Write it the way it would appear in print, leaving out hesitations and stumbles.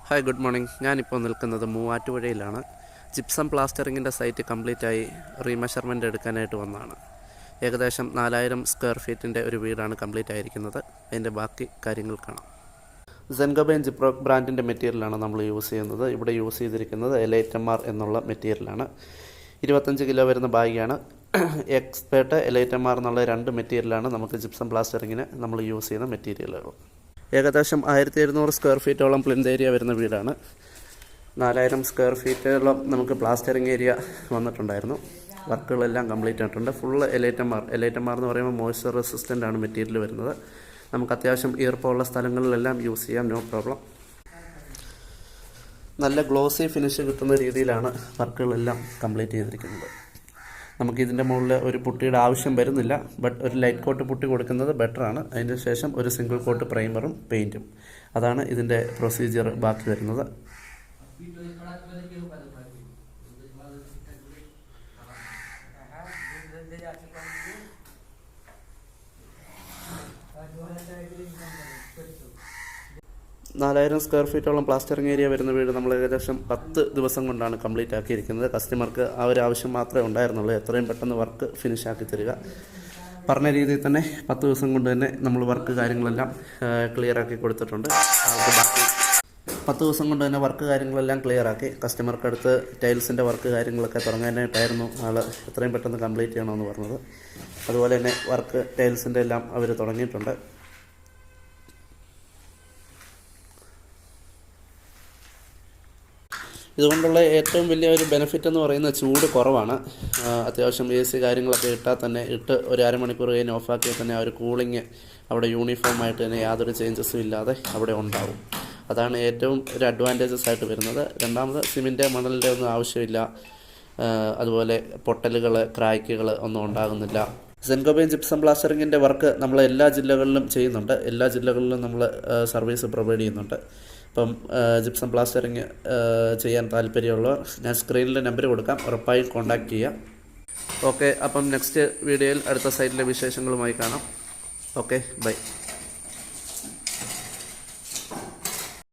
Hi good morning. ഞാനിപ്പോൾ നിൽക്കുന്നത് മൂവാറ്റുപുഴയിലാണ്. Gypsum പ്ലാസ്റ്ററിങ്ങിൻ്റെ site കംപ്ലീറ്റായി റീമെഷർമെൻ്റ് എടുക്കാനായിട്ട് വന്നതാണ്. ഏകദേശം 4000 സ്ക്വയർ ഫീറ്റിൻ്റെ ഒരു വീടാണ് കംപ്ലീറ്റ് ആയിരിക്കുന്നത്. അതിൻ്റെ ബാക്കി കാര്യങ്ങൾ കാണാം. സെൻഗോബൈൻ ജിപ്രോക് ബ്രാൻഡിൻ്റെ മെറ്റീരിയലാണ് നമ്മൾ യൂസ് ചെയ്യുന്നത്. ഇവിടെ യൂസ് ചെയ്തിരിക്കുന്നത് എലൈറ്റമാർ എന്നുള്ള മെറ്റീരിയലാണ്. 25 കിലോ വരുന്ന ബാഗാണ്. എക്സ്പേർട്ട് എലൈറ്റമാർ എന്നുള്ള 2 മെറ്റീരിയലാണ് നമുക്ക് ജിപ്സം പ്ലാസ്റ്ററിങ്ങിന് നമ്മൾ യൂസ് ചെയ്യുന്ന മെറ്റീരിയലുകൾ. ഏകദേശം 1700 സ്ക്വയർ ഫീറ്റോളം പ്ലിന്ത് ഏരിയ വരുന്ന വീടാണ്. 4000 സ്ക്വയർ ഫീറ്റോളം നമുക്ക് പ്ലാസ്റ്ററിങ് ഏരിയ വന്നിട്ടുണ്ടായിരുന്നു. വർക്കുകളെല്ലാം കംപ്ലീറ്റ് ആയിട്ടുണ്ട്. ഫുള്ള് എലൈറ്റമാർ എന്ന് പറയുമ്പോൾ മോയ്സ്ചർ റെസിസ്റ്റൻ്റ് ആണ് മെറ്റീരിയൽ വരുന്നത്. നമുക്ക് അത്യാവശ്യം ഈർപ്പമുള്ള സ്ഥലങ്ങളിലെല്ലാം യൂസ് ചെയ്യാം, നോ പ്രോബ്ലം. നല്ല ഗ്ലോസി ഫിനിഷ് കിട്ടുന്ന രീതിയിലാണ് വർക്കുകളെല്ലാം കംപ്ലീറ്റ് ചെയ്തിരിക്കുന്നത്. നമുക്കിതിൻ്റെ മുകളിൽ ഒരു പുട്ടിയുടെ ആവശ്യം വരുന്നില്ല. ബട്ട് ഒരു ലൈറ്റ് കോട്ട് പുട്ടി കൊടുക്കുന്നത് ബെറ്ററാണ്. അതിന് ശേഷം ഒരു സിംഗിൾ കോട്ട് പ്രൈമറും പെയിൻറ്റും. അതാണ് ഇതിൻ്റെ പ്രൊസീജിയർ ബാക്കി വരുന്നത്. നാലായിരം സ്ക്വയർ ഫീറ്റോളം പ്ലാസ്റ്ററിങ് ഏരിയ വരുന്ന വീട് നമ്മൾ ഏകദേശം 10 ദിവസം കൊണ്ടാണ് കംപ്ലീറ്റ് ആക്കിയിരിക്കുന്നത്. കസ്റ്റമർക്ക് ആ ഒരു ആവശ്യം മാത്രമേ ഉണ്ടായിരുന്നുള്ളൂ, എത്രയും പെട്ടെന്ന് വർക്ക് ഫിനിഷ് ആക്കി തരിക. പറഞ്ഞ രീതിയിൽ തന്നെ 10 ദിവസം കൊണ്ട് തന്നെ നമ്മൾ വർക്ക് കാര്യങ്ങളെല്ലാം ക്ലിയർ ആക്കി കൊടുത്തിട്ടുണ്ട്. ബാക്കി 10 ദിവസം കൊണ്ട് തന്നെ വർക്ക് കാര്യങ്ങളെല്ലാം ക്ലിയർ ആക്കി. കസ്റ്റമർക്ക് അടുത്ത് ടൈൽസിൻ്റെ വർക്ക് കാര്യങ്ങളൊക്കെ തുടങ്ങാനായിട്ടായിരുന്നു ആൾ എത്രയും പെട്ടെന്ന് കംപ്ലീറ്റ് ചെയ്യണമെന്ന് പറഞ്ഞത്. അതുപോലെ തന്നെ വർക്ക് ടൈൽസിൻ്റെ എല്ലാം അവർ തുടങ്ങിയിട്ടുണ്ട്. ഇതുകൊണ്ടുള്ള ഏറ്റവും വലിയ ഒരു ബെനിഫിറ്റ് എന്ന് പറയുന്നത് ചൂട് കുറവാണ്. അത്യാവശ്യം AC കാര്യങ്ങളൊക്കെ ഇട്ടാൽ തന്നെ ഒരു അരമണിക്കൂർ കഴിഞ്ഞ് ഓഫാക്കിയാൽ തന്നെ ആ ഒരു കൂളിങ് അവിടെ യൂണിഫോമായിട്ട് തന്നെ യാതൊരു ചേഞ്ചസും ഇല്ലാതെ അവിടെ ഉണ്ടാവും. അതാണ് ഏറ്റവും ഒരു അഡ്വാൻറ്റേജസ് ആയിട്ട് വരുന്നത്. രണ്ടാമത് സിമെൻറ്റ് മണലിൻ്റെ ഒന്നും ആവശ്യമില്ല. അതുപോലെ പൊട്ടലുകൾ ക്രാക്കുകൾ ഒന്നും ഉണ്ടാകുന്നില്ല. സെൻഗോബൈൻ ജിപ്സം പ്ലാസ്റ്ററിങ്ങിൻ്റെ വർക്ക് നമ്മൾ എല്ലാ ജില്ലകളിലും ചെയ്യുന്നുണ്ട്. എല്ലാ ജില്ലകളിലും നമ്മൾ സർവീസ് പ്രൊവൈഡ് ചെയ്യുന്നുണ്ട്. അപ്പം ജിപ്സം പ്ലാസ്റ്ററിങ് ചെയ്യാൻ താല്പര്യമുള്ളവർ ഞാൻ സ്ക്രീനിൽ നമ്പർ കൊടുക്കാം, ഉറപ്പായും കോൺടാക്റ്റ് ചെയ്യാം. ഓക്കെ, അപ്പം നെക്സ്റ്റ് വീഡിയോയിൽ അടുത്ത സൈറ്റിലെ വിശേഷങ്ങളുമായി കാണാം. Okay, by.